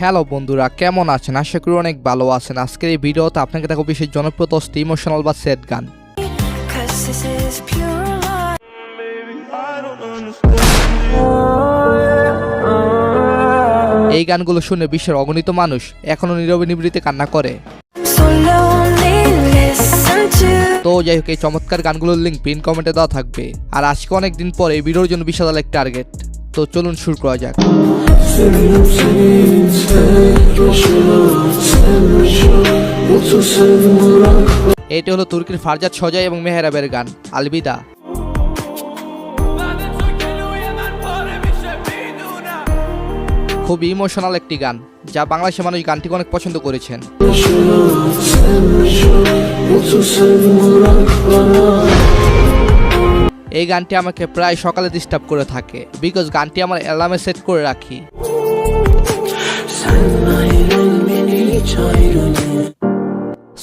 Hello বন্ধুরা, কেমন আছেন? আশা করি অনেক ভালো আছেন। আজকের এই ভিডিওতে আপনাকে দেখাবো বিশেষ জনপ্রিয় 10টি ইমোশনাল বা স্যাড গান। এই গানগুলো শুনে বিশ্বের অগণিত মানুষ এখনো নীরবে নিভৃতে কান্না করে। তো যাই হোক, এই চমৎকার গানগুলোর লিঙ্ক পিন কমেন্টে দেওয়া থাকবে। আর আজকে অনেকদিন পর এই ভিডিওর জন্য 20,000 লাইক টার্গেট। তো চলুন শুরু করা যাক। এটি হলো তুর্কির ফারজাদ সজাই এবং মেহরাবের গান আলবিদা। খুব ইমোশনাল একটি গান, যা বাংলাদেশের মানুষ গানটিকে অনেক পছন্দ করেছেন। এই গানটি আমাকে প্রায় সকালে ডিস্টার্ব করে থাকে, বিকজ গানটি আমার অ্যালার্মে সেট করে রাখি।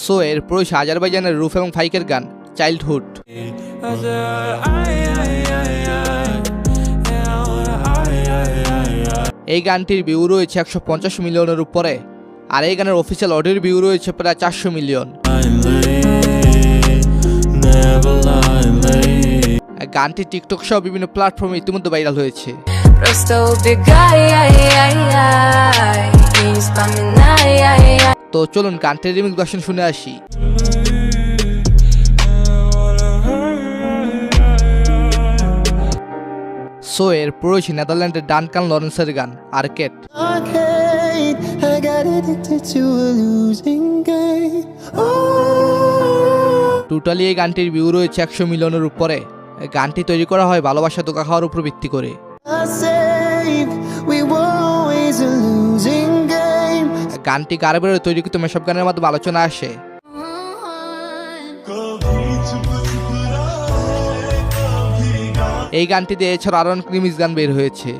সো এর পুরুষ আজারবাইজানের রুফ এবং ফাইকের গান চাইল্ডহুড। এই গানটির ভিউ রয়েছে 150 মিলিয়নের উপরে, আর এই গানের অফিসিয়াল অডিওর ভিউ রয়েছে প্রায় 400 মিলিয়ন। গানটি টিকটক সহ বিভিন্ন প্ল্যাটফর্মে ইতিমধ্যে ভাইরাল হয়েছে। তো চলুন গানটির রিমিক্স ভার্সন শুনে আসি। সো এর পুরুষ নেদারল্যান্ডের ডানকান লরেন্সের গান আর্কেড। টোটালি এই গানটির ভিউ রয়েছে 100 মিলিয়নের উপরে। গানটি তৈরি করা হয় ভালোবাসা ধোঁকা খাওয়ার উপর ভিত্তি করে। গানটি গার্বের তৈরিকৃত মেশআপ গানের মাধ্যমে আলোচনা আসে। এই গানটিতে এছাড়া আরো অনেক রিমিক্স গান বের হয়েছে।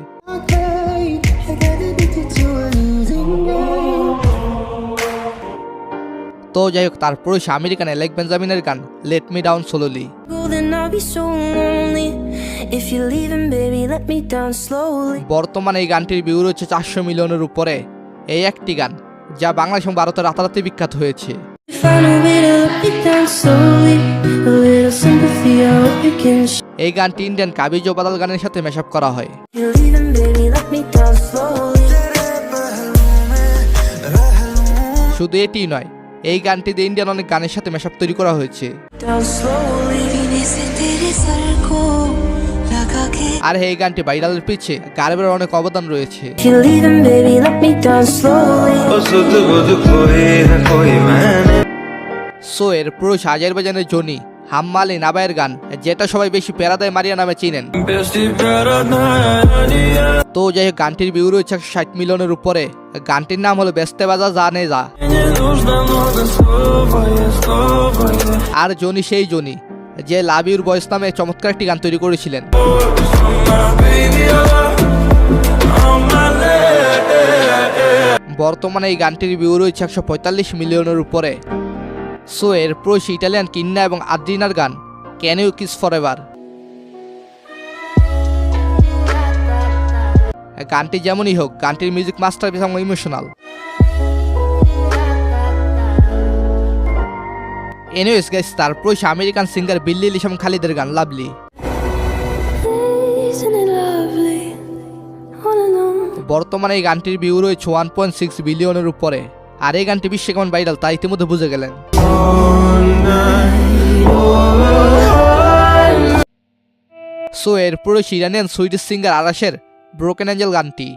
তো যাই হোক, তারপর আমেরিকান এলেক বেঞ্জামিনের গান লেট মি ডাউন স্লোলি। বর্তমানে এই গানটির ভিউ রয়েছে 400 মিলিয়নের উপরে। এই একটি গান যা বাংলাদেশ এবং ভারতে রাতারাতি বিখ্যাত হয়েছে। এই গানটি ইন্ডিয়ান কাবিজ ও বাদাল গানের সাথে মেশআপ করা হয়। শুধু এটি নয়, এই গানটিতে ইন্ডিয়ান অনেক গানের সাথে মেশআপ তৈরি করা হয়েছে। আর এই গানটি ভাইরালের পিছে গার্বের অনেক অবদান রয়েছে। সো এর পুরুষ আজারবাইজানের জনি হাম্মালি নাবায়ের গান, যেটা সবাই বেশি প্যারাদায় মারিয়া নামে চিনেন। তো যাই হোক, গানটির ভিউ রয়েছে 160 মিলিয়নের উপরে। গানটির নাম হলো বেস্তে বাজা জানে যা। আর জনি সেই জনি যে লাভ ইউর বয়েস নামে চমৎকার একটি গান তৈরি করেছিলেন। বর্তমানে এই গানটির ভিউ রয়েছে 145 মিলিয়নের উপরে। সো এর পুরুষ ইটালিয়ান কিন্না এবং আদ্রিনার গান ক্যান ইউ কিস ফরএভার। গানটি যেমনই হোক, গানটির মিউজিক মাস্টারপিস এবং ইমোশনাল। এনিওয়েজ গাইস, তারপর আমেরিকান সিঙ্গার বিল্লি এলিশ এবং খালিদের গান লাভলি। বর্তমানে এই গানটির ভিউ রয়েছে 1.6 বিলিয়নের উপরে। আর এই গানটি বিশ্বে কেমন ভাইরাল তা ইতিমধ্যে বুঝে গেলেন। সো এর পুরুষ ইরানিয়ান সুইডিশ সিঙ্গার আরাশের ব্রোকেন অ্যাঞ্জেল গানটি।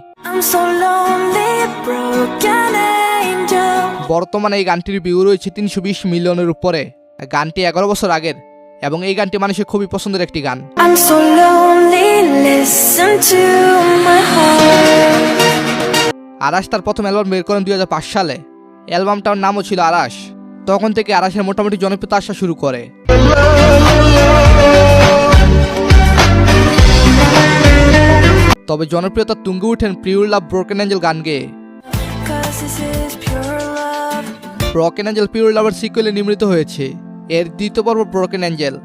বর্তমানে এই গানটির ভিউ রয়েছে 320 মিলিয়নের উপরে। গানটি 11 বছর আগের এবং এই গানটি মানুষের খুবই পছন্দের একটি গান। আরাশ তার প্রথম অ্যালবাম বের করেন 2005 সালে। অ্যালবামটার নামও ছিল আরাশ। তখন থেকে আরাশের মোটামুটি জনপ্রিয়তা আসা শুরু করে। তবে জনপ্রিয়তা তুঙ্গে উঠেন পিওর লাভ ব্রোকেন অ্যাঞ্জেল গান গেয়ে। ব্রোকেন অ্যাঞ্জেল পিওর লাভের সিকুয়েলে নির্মিত হয়েছে। এর দ্বিতীয় পর্ব ব্রোকেন অ্যাঞ্জেল।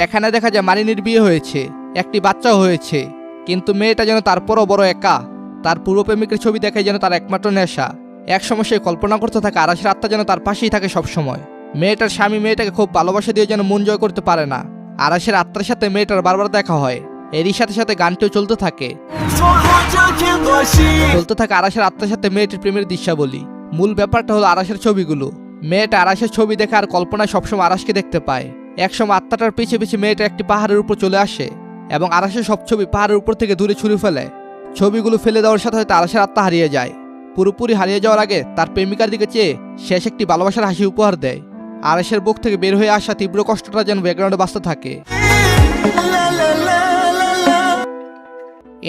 এখানে দেখা যায় মারিনের বিয়ে হয়েছে, একটি বাচ্চাও হয়েছে। কিন্তু মেয়েটা যেন তারপরও বড় একা। তার পূর্ব প্রেমিকের ছবি দেখাই যেন তার একমাত্র নেশা। এক সময় সে কল্পনা করতে থাকে আরাশের আত্মা যেন তার পাশেই থাকে সবসময়। মেয়েটার স্বামী মেয়েটাকে খুব ভালোবাসা দিয়ে যেন মন জয় করতে পারে না। আরাশের আত্মার সাথে মেয়েটার বারবার দেখা হয়। এরই সাথে সাথে গানটিও চলতে থাকে আরাশের আত্মার সাথে মেয়েটির প্রেমের দৃশ্যাবলী। মূল ব্যাপারটা হলো আরাশের ছবিগুলো। মেয়েটা আরাশের ছবি দেখে আর কল্পনায় সবসময় আরাশকে দেখতে পায়। একসময় আত্মাটার পিছে পিছে মেয়েটা একটি পাহাড়ের উপর চলে আসে এবং আরাশের সব ছবি পাহাড়ের উপর থেকে দূরে ছুঁড়ে ফেলে। ছবিগুলো ফেলে দেওয়ার সাথে সাথে আরাশের আত্মা হারিয়ে যায়। পুরোপুরি হারিয়ে যাওয়ার আগে তার প্রেমিকার দিকে চেয়ে শেষ একটি ভালোবাসার হাসি উপহার দেয়। আরাশের বুক থেকে বের হয়ে আসা তীব্র কষ্টটা যেন ব্যাকগ্রাউন্ডে বাজতে থাকে।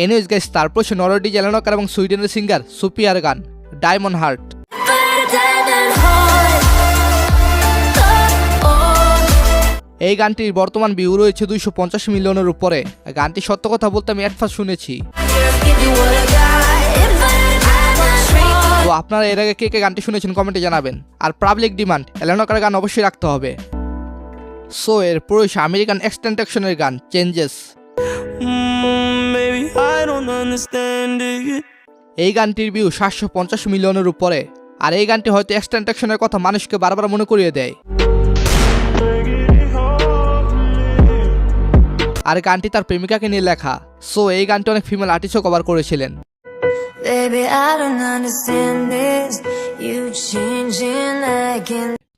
এনিওয়েজ গাইস, তারপর সে নরওয়ের এলেনকার এবং সুইডেনের সিঙ্গার সুপিয়ার গান ডায়মন্ড হার্ট। এই গানটির বর্তমান ভিউ রয়েছে 250 মিলিয়নের উপরে। গানটি সত্য কথা বলতে আমি এট ফার্স্ট শুনেছি। তো আপনারা এর আগে কে কে গানটি শুনেছেন কমেন্টে জানাবেন। আর পাবলিক ডিমান্ড এলেনকার গান অবশ্যই রাখতে হবে। সো এর পুরো আমেরিকান এক্সটেনটেকশনের গান চেঞ্জেস। এই গানটির ভিউ 750 মিলিয়নের উপরে। আর এই গানটি হয়তো এক্সটেনটেকশনের কথা মানুষকে বারবার মনে করিয়ে দেয়। আর গানটি তার প্রেমিকাকে নিয়ে লেখা। সো এই গানটি অনেক ফিমেল আর্টিস্টও কভার করেছিলেন।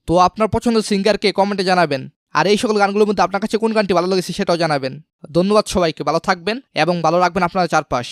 তো আপনার পছন্দের সিঙ্গারকে কমেন্টে জানাবেন। আর এই সকল গানগুলোর মধ্যে আপনার কাছে কোন গানটি ভালো লেগেছে সেটাও জানাবেন। ধন্যবাদ সবাইকে, ভালো থাকবেন এবং ভালো রাখবেন আপনার চারপাশ।